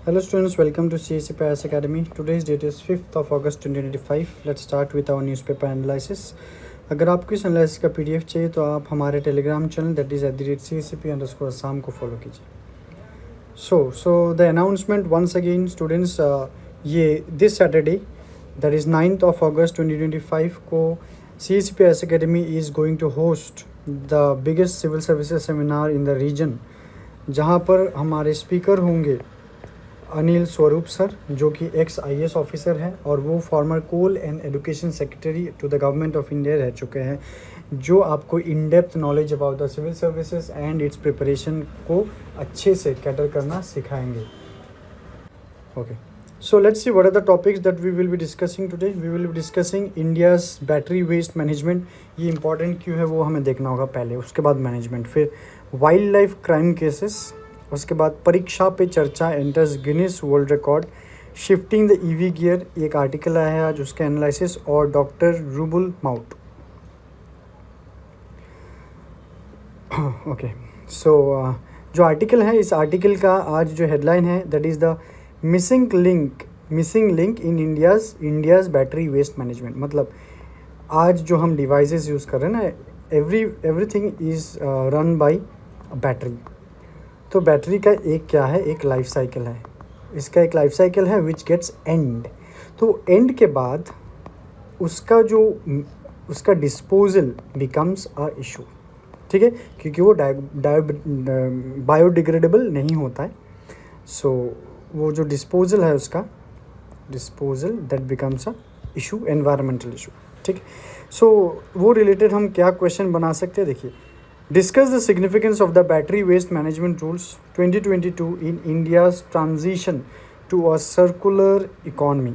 Hello students, welcome to CSC Paris Academy. Today's date is 5th of August 2025. Let's start with our newspaper analysis. अगर आपको इस analysis का PDF चाहिए तो आप हमारे Telegram channel that is @CSCP_Assam को फॉलो कीजिए. So the announcement once again students, ये this Saturday that is 9th of August 2025 को CSC Paris Academy is going to host the biggest civil services seminar in the region, जहाँ पर हमारे speaker होंगे Anil Swarup sir, जो कि x IAS officer हैं और वो former coal and education secretary to the government of India रह चुके हैं, जो आपको in depth knowledge about the civil services and its preparation को अच्छे से कैटर करना सिखाएंगे. Okay, so let's see what are the topics that we will be discussing today. We will be discussing India's battery waste management. ये important क्यों है वो हमें देखना होगा पहले, उसके बाद मैनेजमेंट, फिर वाइल्ड लाइफ क्राइम केसेस, उसके बाद परीक्षा पे चर्चा enters Guinness world record, shifting the EV gear एक आर्टिकल आया है आज, उसका एनालिसिस, और डॉक्टर रूबुल माउट. ओके, सो जो आर्टिकल है, इस आर्टिकल का आज जो हेडलाइन है that is the missing link in India's battery waste management. मतलब आज जो हम डिवाइसेस यूज़ कर रहे हैं ना, everything is run by battery. तो बैटरी का एक क्या है, एक लाइफ साइकिल है. इसका एक लाइफ साइकिल है विच गेट्स एंड. तो एंड के बाद उसका डिस्पोजल बिकम्स अ इशू. ठीक है, क्योंकि वो बायोडिग्रेडेबल नहीं होता है. सो वो जो डिस्पोजल है, उसका disposal that becomes a issue, environmental issue. ठीक है, सो वो रिलेटेड हम क्या क्वेश्चन बना सकते हैं. देखिए, discuss the significance of the battery waste management rules 2022 in India's transition to a circular economy.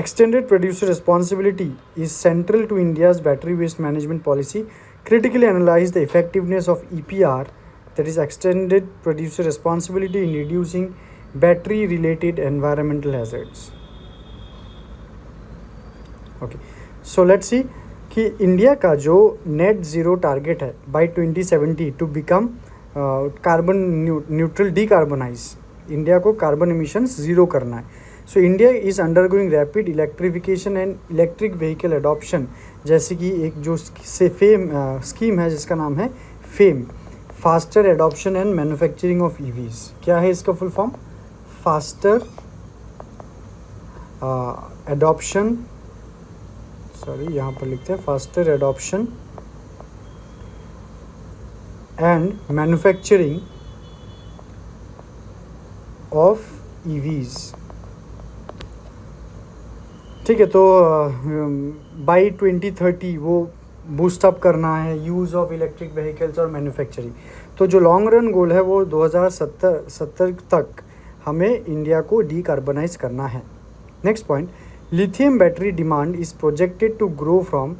Extended producer responsibility is central to India's battery waste management policy. Critically analyze the effectiveness of EPR, that is extended producer responsibility, in reducing battery related environmental hazards. Okay, so let's see कि India का जो net zero target है by 2070 to become carbon neutral, decarbonise. India को carbon emissions zero करना है. So India is undergoing rapid electrification and electric vehicle adoption, जैसे कि एक जो स्कीम है जिसका नाम है FAME, faster adoption and manufacturing of EVs. क्या है इसका फुल फॉर्म? फास्टर एडॉप्शन, यहाँ पर लिखते हैं faster adoption and manufacturing of EVs. ठीक है, तो बाय 2030 वो बूस्ट अप करना है यूज़ ऑफ इलेक्ट्रिक व्हीकल्स और मैन्युफैक्चरिंग. तो जो लॉन्ग रन गोल है वो 2070 तक हमें इंडिया को डीकार्बनाइज करना है. Next point, lithium battery demand is projected to grow from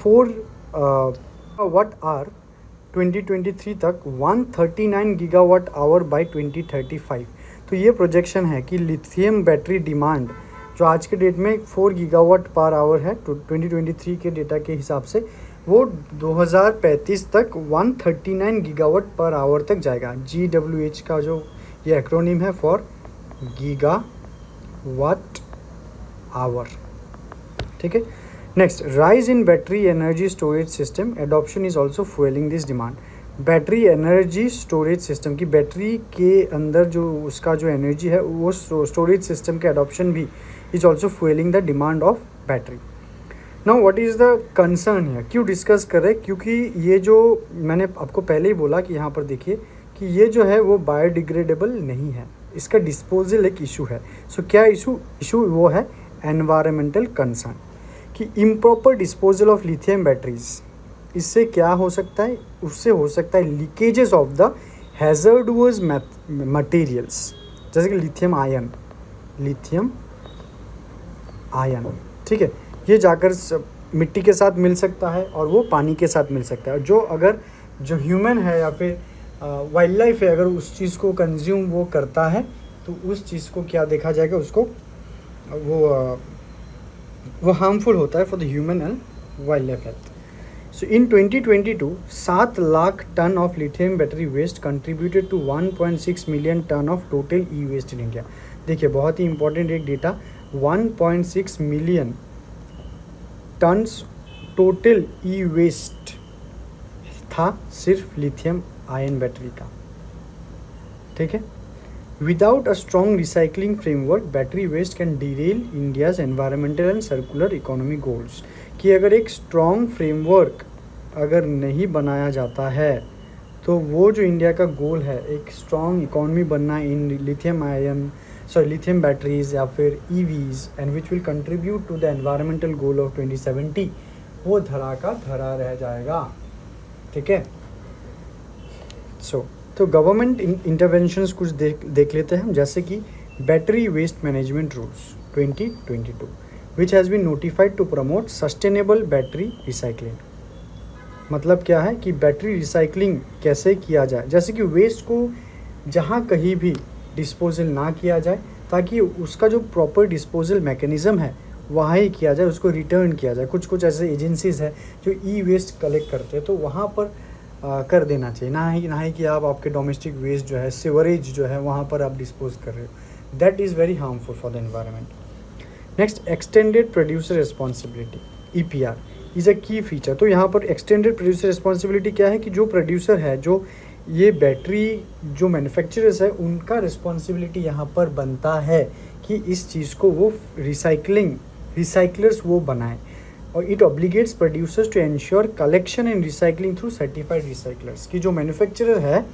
4 GWh 2023 तक 139 GWh by 2035. तो ये प्रोजेक्शन है कि लिथियम बैटरी डिमांड जो आज के डेट में 4 GWh है 2023 के डेटा के हिसाब से, वो 2035 तक 139 GWh तक जाएगा. GWH का जो ये एक्रोनिम है फॉर गीगावाट आवर. ठीक है, next, rise in battery energy storage system adoption is also fuelling this demand. Battery energy storage system की बैटरी के अंदर जो उसका जो एनर्जी है वो स्टोरेज सिस्टम के एडॉप्शन भी is also fuelling the demand of battery. Now what is the concern है, क्यों डिस्कस कर रहे हैं? क्योंकि ये जो मैंने आपको पहले ही बोला कि यहाँ पर देखिए कि ये जो है वो बायोडिग्रेडेबल नहीं है, इसका डिस्पोजल एक इशू है. सो क्या इशू वो है एनवायरमेंटल कंसर्न कि improper disposal of lithium batteries. इससे क्या हो सकता है? उससे हो सकता है leakages of the hazardous materials, जैसे कि लिथियम आयन. ठीक है, ये जाकर मिट्टी के साथ मिल सकता है और वो पानी के साथ मिल सकता है. अगर जो ह्यूमन है या फिर वाइल्ड लाइफ है, अगर उस चीज़ को कंज्यूम वो करता है तो उस चीज़ को क्या देखा जाएगा, उसको वो हार्मफुल होता है for the human and wild life health. So in 2022, 7 lakh ton of lithium battery waste contributed to 1.6 million ton of total e-waste in India. देखिए बहुत ही इंपॉर्टेंट एक डेटा, 1.6 मिलियन टन्स टोटल ई वेस्ट था सिर्फ lithium ion battery का. ठीक है. Without a strong recycling framework, battery waste can derail India's environmental and circular economy goals. कि अगर एक strong framework अगर नहीं बनाया जाता है तो वो जो इंडिया का गोल है एक strong economy बनना इन lithium batteries या फिर EVs and which will contribute to the environmental goal of 2070, वो धरा का धरा रह जाएगा. ठीक है. तो गवर्नमेंट इंटरवेंशंस कुछ देख लेते हैं हम, जैसे कि battery waste management rules 2022 which has been notified to promote sustainable battery recycling. मतलब क्या है कि बैटरी रिसाइकलिंग कैसे किया जाए, जैसे कि वेस्ट को जहाँ कहीं भी डिस्पोजल ना किया जाए ताकि उसका जो प्रॉपर डिस्पोजल मैकेनिज़्म है वहाँ ही किया जाए, उसको रिटर्न किया जाए. कुछ ऐसे एजेंसीज़ है जो ई वेस्ट कलेक्ट करते हैं तो वहाँ पर कर देना चाहिए, ना ही कि आप आपके डोमेस्टिक वेस्ट जो है सीवरेज जो है वहाँ पर आप डिस्पोज कर रहे हो. That is very harmful for the environment. Next, extended producer responsibility EPR is a की फीचर. तो यहाँ पर एक्सटेंडेड प्रोड्यूसर रिस्पॉन्सिबिलिटी क्या है कि जो प्रोड्यूसर है, जो ये बैटरी जो मैन्युफैक्चरर्स है, उनका रिस्पॉन्सिबिलिटी यहाँ पर बनता है कि इस चीज़ को वो रिसाइकलर्स वो बनाएं. और it obligates producers to ensure collection and recycling through certified recyclers. कि जो मैन्युफैक्चरर है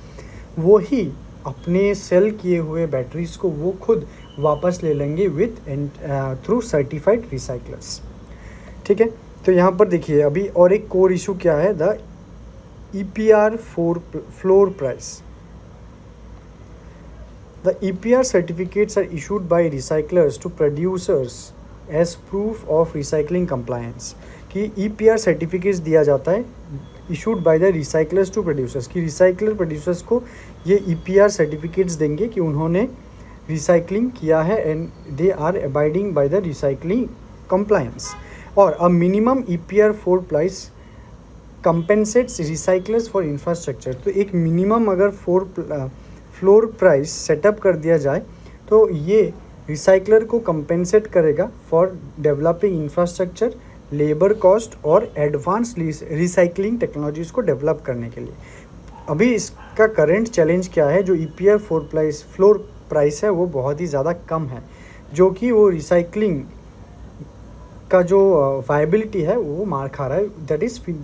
वो ही अपने सेल किए हुए बैटरीज को वो खुद वापस ले लेंगे विथ थ्रू सर्टिफाइड रिसाइकलर्स. ठीक है. तो यहाँ पर देखिए अभी और एक कोर इशू क्या है, the EPR floor price. The EPR certificates are issued by recyclers to producers as proof of recycling compliance. कि EPR certificates दिया जाता है issued by the recyclers to producers, कि recycler producers को ये EPR certificates देंगे कि उन्होंने recycling किया है and they are abiding by the recycling compliance. और a minimum EPR floor price compensates recyclers for infrastructure. तो एक minimum अगर फ्लोर प्राइस सेटअप कर दिया जाए तो ये रिसाइकलर को कंपेंसेट करेगा for developing infrastructure, labour cost और एडवांस रिसाइकलिंग टेक्नोलॉजीज़ को डेवलप करने के लिए. अभी इसका करंट चैलेंज क्या है, जो EPR फ्लोर प्राइस है वो बहुत ही ज़्यादा कम है, जो कि वो रिसाइकलिंग का जो वायबिलिटी है वो मार खा रहा है.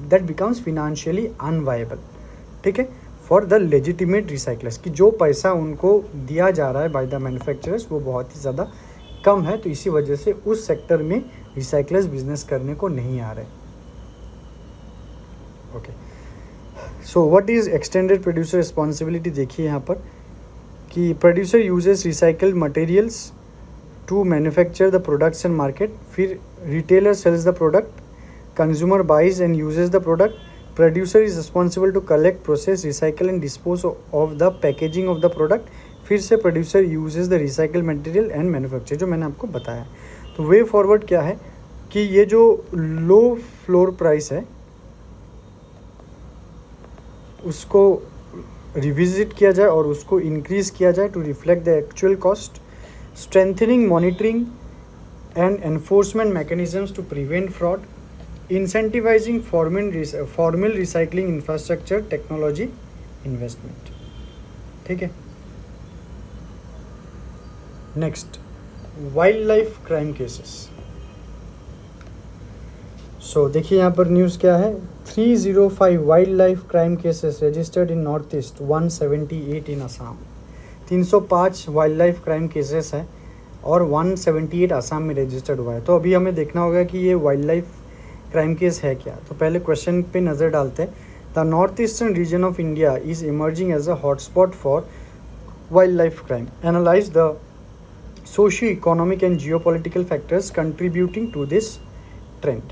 That becomes financially unviable. ठीक है. फॉर द लेजिटिमेट रिसाइकलर्स, कि जो पैसा उनको दिया जा रहा है बाय द मैन्युफैक्चरर्स वो बहुत ही ज़्यादा कम है. तो इसी वजह से उस सेक्टर में रिसाइकलर्स बिजनेस करने को नहीं आ रहे. Okay. So what is extended producer responsibility. देखिए यहाँ पर कि producer uses recycled materials to manufacture the products and market. फिर retailer sells the product, consumer buys and uses the product. Producer is responsible to collect, process, recycle and dispose of the packaging of the product. फिर से producer uses the recycled material and manufacture, जो मैंने आपको बताया. तो way forward क्या है कि ये जो लो फ्लोर प्राइस है उसको रिविजिट किया जाए और उसको इंक्रीज़ किया जाए to reflect the actual cost. Strengthening monitoring and enforcement mechanisms to prevent fraud. Incentivising formal recycling infrastructure technology investment. ठीक है. Next, wildlife crime cases. सो देखिए यहाँ पर न्यूज़ क्या है. 305 wildlife crime cases registered in North East, 178 in Assam. 305 wildlife crime cases है और 178 असम में रजिस्टर्ड हुआ है. तो अभी हमें देखना होगा कि ये वाइल्ड लाइफ क्राइम केस है क्या. तो पहले क्वेश्चन पे नज़र डालते हैं. The north eastern region of India is emerging as a hotspot for wildlife crime. Analyse the socio economic and geopolitical factors contributing to this trend.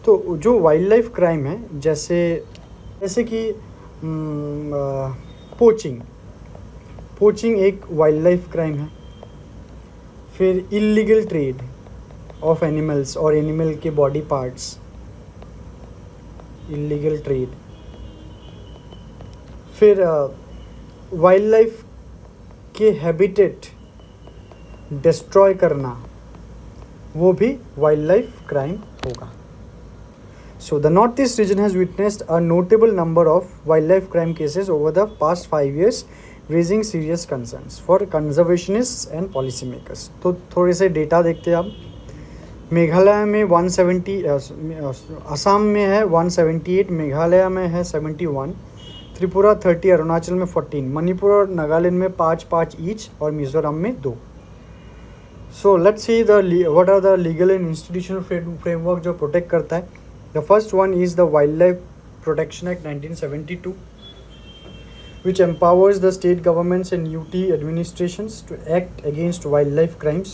तो जो वाइल्ड लाइफ क्राइम है जैसे कि poaching एक wild life crime है. फिर illegal trade off animals और animal के बॉडी पार्ट्स, इलीगल ट्रेड। फिर वाइल्ड लाइफ के हैबिटेट डिस्ट्रॉय करना, वो भी वाइल्ड लाइफ क्राइम होगा। So the Northeast region has witnessed a notable number of wildlife crime cases over the past 5 years, raising serious concerns for conservationists and policymakers. तो थोड़े से data देखते हैं आप। मेघालय में 170, असम में है 178, मेघालय में है 71, त्रिपुरा 30, अरुणाचल में 14, मणिपुर और नागालैंड में 5-5 ईच और मिजोरम में 2। So let's see what are the legal and institutional framework जो प्रोटेक्ट करता है। The first one is the Wildlife Protection Act 1972, which empowers the state governments and UT administrations to act against wildlife crimes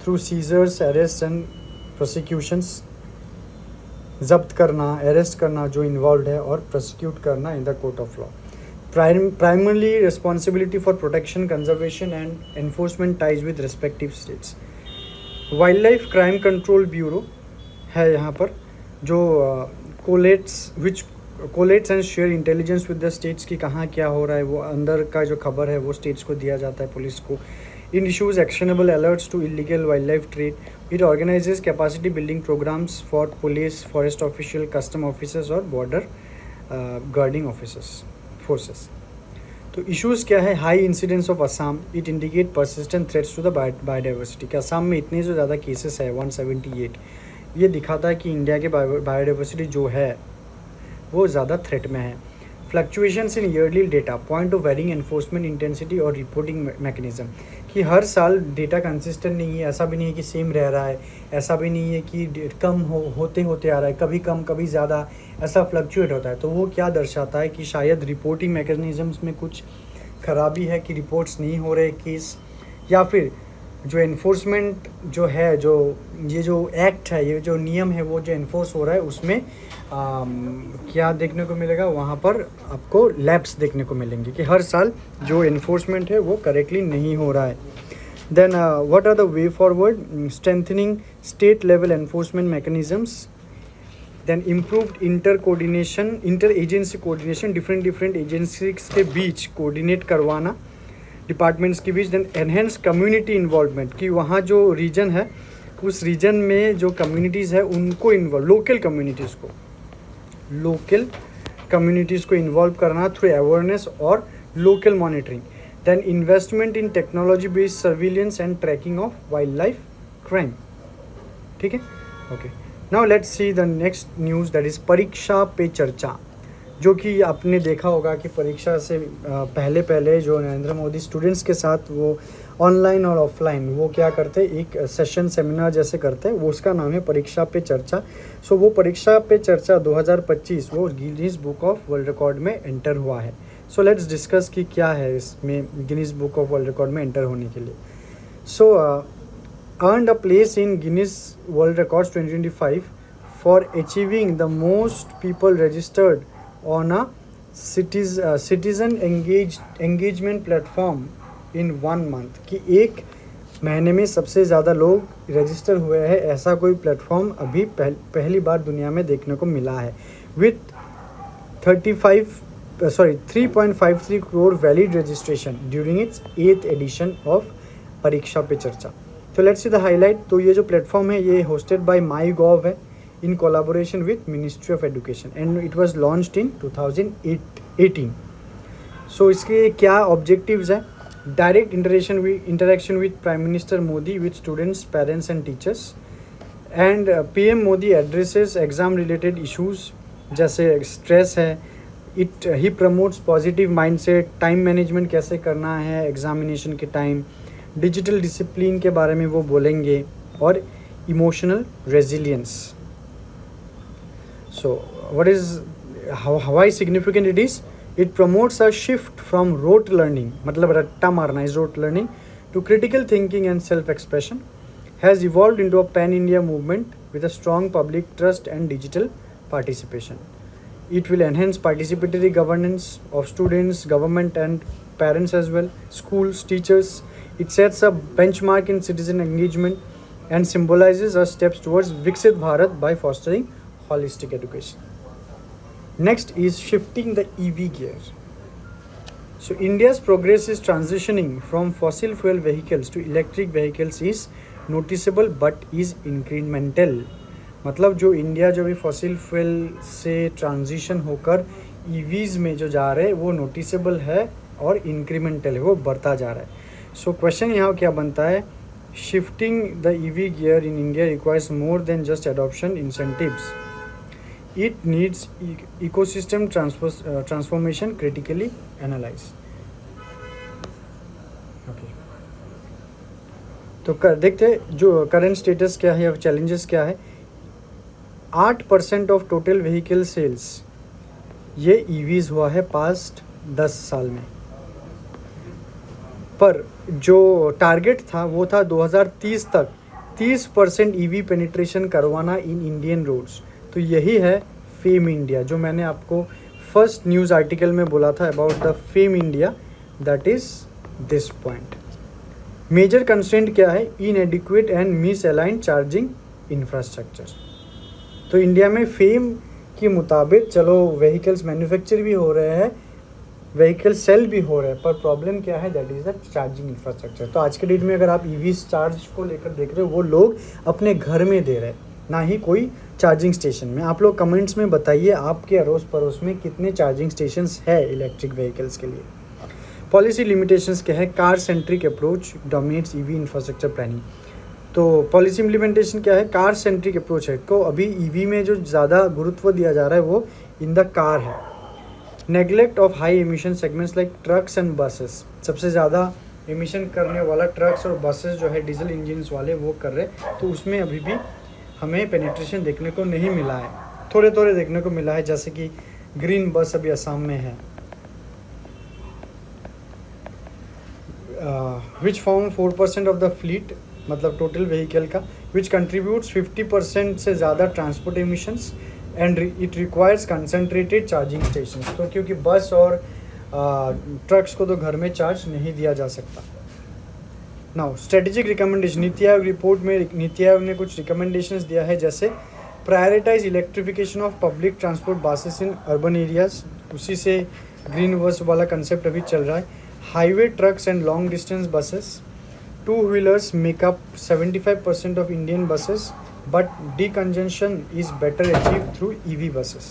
through seizures, arrests and prosecutions. जब्त करना, arrest करना जो involve है और prosecute करना in the court of law. Primarily responsibility for protection, conservation and enforcement ties with respective states. Wildlife Crime Control Bureau है यहाँ पर, जो collates and share intelligence with the states की कहाँ क्या हो रहा है, वो अंदर का जो खबर है वो स्टेट्स को दिया जाता है, पुलिस को. In issues actionable alerts to illegal wildlife trade. It organises capacity building programmes for police, forest official, custom officers और बॉर्डर गार्डिंग ऑफिसर्स फोर्सेस. तो इश्यूज़ क्या है? High incidence of Assam. It indicate persistent threats to the biodiversity. कि असम में इतने जो ज़्यादा cases है 178, ये दिखाता है कि इंडिया के बायोडाइवर्सिटी जो है वो ज़्यादा थ्रेट में है. Fluctuations in yearly data point of varying enforcement intensity और रिपोर्टिंग मैकेनिज्म. कि हर साल डेटा कंसिस्टेंट नहीं है, ऐसा भी नहीं है कि सेम रह रहा है, ऐसा भी नहीं है कि कम होते आ रहा है, कभी कम कभी ज़्यादा, ऐसा फ्लक्चुएट होता है. तो वो क्या दर्शाता है कि शायद रिपोर्टिंग मैकेनिज़म्स में कुछ खराबी है कि रिपोर्ट्स नहीं हो रहे केस, या फिर जो एनफोर्समेंट जो है, जो ये जो एक्ट है, ये जो नियम है वो जो एनफोर्स हो रहा है उसमें क्या देखने को मिलेगा, वहाँ पर आपको लैप्स देखने को मिलेंगे कि हर साल जो एनफोर्समेंट है वो करेक्टली नहीं हो रहा है. Then what are the way forward? Strengthening state level enforcement mechanisms. Then improved inter agency coordination, different agencies के बीच कोऑर्डिनेट करवाना डिपार्टमेंट्स के बीच. देन एनहेंस कम्युनिटी इन्वॉल्वमेंट, कि वहाँ जो रीजन है उस रीजन में जो कम्युनिटीज़ है उनको लोकल कम्युनिटीज़ को इन्वॉल्व करना थ्रू अवेयरनेस और local monitoring. Then investment in technology based surveillance and tracking of wildlife crime. ठीक है, okay. Now let's see the next news, that is Pariksha Pe चर्चा. जो कि आपने देखा होगा कि परीक्षा से पहले जो नरेंद्र मोदी स्टूडेंट्स के साथ वो ऑनलाइन और ऑफलाइन वो क्या करते, एक सेशन सेमिनार जैसे करते हैं, वो उसका नाम है परीक्षा पे चर्चा. सो वो परीक्षा पे चर्चा 2025 वो Guinness Book of World Record में एंटर हुआ है. सो लेट्स डिस्कस कि क्या है इसमें Guinness Book of World Record में एंटर होने के लिए. So earned a place in Guinness World Records 2025 for achieving the most people registered on a citizen engagement platform in 1 month. कि एक महीने में सबसे ज़्यादा लोग रजिस्टर हुए हैं, ऐसा कोई प्लेटफॉर्म अभी पहली बार दुनिया में देखने को मिला है. With 3.53 crore valid registration during its 8th edition of Pariksha Pe चर्चा. तो लेट्स सी द हाईलाइट. तो ये जो प्लेटफॉर्म है ये होस्टेड बाय MyGov है in collaboration with Ministry of Education and it was launched in 2018. So इसके क्या objectives हैं? Direct interaction with Prime Minister Modi with students, parents and teachers, and PM Modi addresses exam related issues जैसे stress है. He promotes positive mindset, time management कैसे करना है examination के time, digital discipline के बारे में वो बोलेंगे, और emotional resilience. So why significant it is? It promotes a shift from rote learning, मतलब रट्टा मारना is rote learning, to critical thinking and self-expression. Has evolved into a pan-India movement with a strong public trust and digital participation. It will enhance participatory governance of students, government and parents as well, schools, teachers. It sets a benchmark in citizen engagement, and symbolizes our steps towards Viksit Bharat by fostering holistic education. Next is shifting the EV gear. So India's progress is transitioning from fossil fuel vehicles to electric vehicles is noticeable but is incremental. मतलब जो India जो भी fossil fuel से transition होकर EVs में जो जा रहे हैं वो नोटिसेबल है और इंक्रीमेंटल है, वो बढ़ता जा रहा है. सो क्वेश्चन यहाँ क्या बनता है, shifting the EV gear in India requires more than just adoption incentives. It needs ecosystem transformation critically analyse. Okay, तो देखते जो करंट स्टेटस क्या है या चैलेंजेस क्या है. 8% ऑफ टोटल व्हीकल सेल्स ये ईवीज हुआ है पास्ट 10 साल में, पर जो टारगेट था वो था 2030 तक 30% ईवी पेनिट्रेशन करवाना इन इंडियन रोड्स. तो यही है फेम इंडिया जो मैंने आपको फर्स्ट न्यूज़ आर्टिकल में बोला था about the FAME India, that is this point. Major constraint क्या है, inadequate and misaligned charging infrastructure. तो इंडिया में फेम के मुताबिक चलो व्हीकल्स मैन्युफैक्चर भी हो रहे हैं, व्हीकल सेल भी हो रहे हैं, पर प्रॉब्लम क्या है, that is the charging infrastructure. तो आज के डेट में अगर आप ईवी चार्ज को लेकर देख रहे हो, वो लोग अपने घर में दे रहे हैं, ना ही कोई चार्जिंग स्टेशन में. आप लोग कमेंट्स में बताइए आपके अड़ोस पड़ोस में कितने चार्जिंग स्टेशंस है इलेक्ट्रिक व्हीकल्स के लिए. पॉलिसी लिमिटेशंस क्या है, car centric approach dominates EV infrastructure planning. तो पॉलिसी इम्प्लीमेंटेशन क्या है, कार सेंट्रिक अप्रोच है. तो अभी ईवी में जो ज़्यादा गुरुत्व दिया जा रहा है वो इन द कार है. Neglect of high emission segments like trucks and buses. सबसे ज़्यादा एमिशन करने वाला ट्रक्स और बसेस जो है डीजल इंजन्स वाले वो कर रहे, तो उसमें अभी भी हमें पेनिट्रेशन देखने को नहीं मिला है. थोड़े थोड़े देखने को मिला है, जैसे कि ग्रीन बस अभी असम में है, which form 4% of the fleet, मतलब टोटल व्हीकल का, विच कंट्रीब्यूट्स 50% से ज़्यादा transport emissions and it requires concentrated charging station. तो क्योंकि बस और ट्रक्स को तो घर में चार्ज नहीं दिया जा सकता. Now strategic recommendation, NITI Aayog report में नीति आयोग ने कुछ रिकमेंडेशंस दिया है, जैसे prioritise electrification of public transport buses in urban areas. उसी से ग्रीन बस वाला कंसेप्ट अभी चल रहा है. Highway trucks and long distance buses. Two wheelers make up 75% of Indian buses, but decongestion is better achieve through EV buses.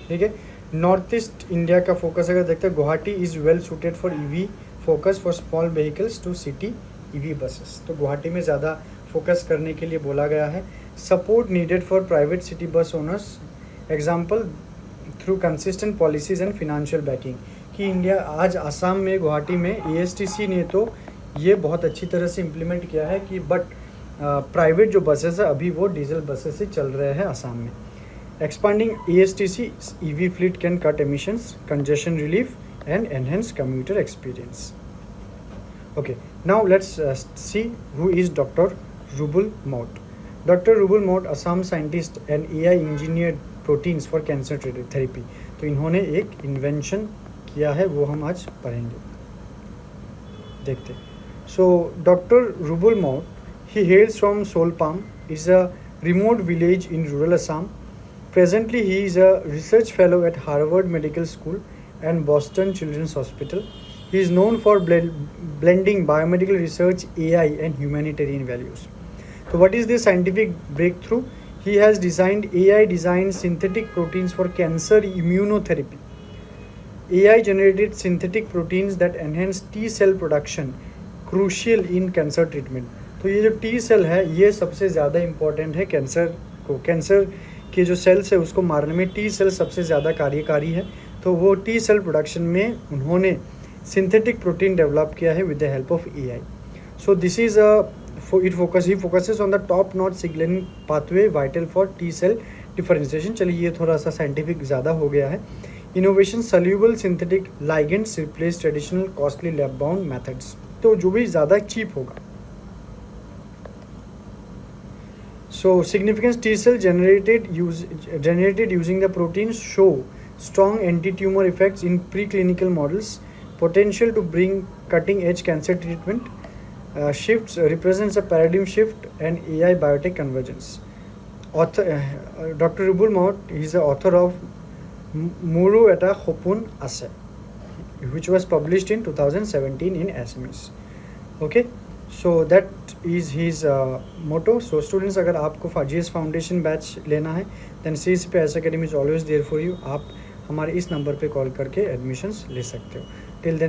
ठीक है. नॉर्थ ईस्ट इंडिया का फोकस अगर देखते हैं, Guwahati is well suited for EV focus for small vehicles to city EV buses. तो गुवाहाटी में ज़्यादा focus करने के लिए बोला गया है. Support needed for private city bus owners, example through consistent policies and financial banking. कि इंडिया आज आसाम में गुवाहाटी में ASTC ने तो ये बहुत अच्छी तरह से इम्प्लीमेंट किया है कि बट प्राइवेट जो बसेस है अभी वो डीजल बसेस से चल रहे हैं आसाम में. Expanding ASTC EV fleet can cut emissions, congestion relief and enhance commuter experience. Okay, now let's see who is Dr. Rubul Maut. Dr. Rubul Maut, Assam scientist and AI engineered proteins for cancer therapy. तो इन्होंने एक invention किया है, वो हम आज पढ़ेंगे. देखते. So Dr. Rubul Maut, he hails from Solpam, is a remote village in rural Assam. Presently, he is a research fellow at Harvard Medical School and Boston Children's Hospital. He is known for blending biomedical research, AI, and humanitarian values. So, what is this scientific breakthrough? He has designed AI-designed synthetic proteins for cancer immunotherapy. AI-generated synthetic proteins that enhance T-cell production, crucial in cancer treatment. तो ये जो T-cell है, ये सबसे ज़्यादा important है cancer को. Cancer के जो सेल्स है उसको मारने में T-cell सबसे ज़्यादा कार्यकारी है. तो वो T-cell प्रोडक्शन में उन्होंने सिंथेटिक प्रोटीन डेवलप किया है with the help of AI. So this is he focuses on the top notch signaling pathway vital for T-cell differentiation. चलिए ये थोड़ा सा साइंटिफिक ज़्यादा हो गया है. Innovation soluble synthetic ligands replace traditional costly lab bound methods. तो जो भी ज़्यादा चीप होगा. So significant T-cell generated using the proteins show strong anti-tumor effects in preclinical models, potential to bring cutting-edge cancer treatment. shifts represents a paradigm shift and AI biotech convergence. Dr. Rubul Maut, he is the author of Muru Eta Hopun Ase, which was published in 2017 in SMEs. Okay, so that is his motto. So students, अगर आपको GS Foundation batch लेना है then CSPS Academy is always there for you. आप हमारे इस number पे call करके admissions ले सकते हो. Till then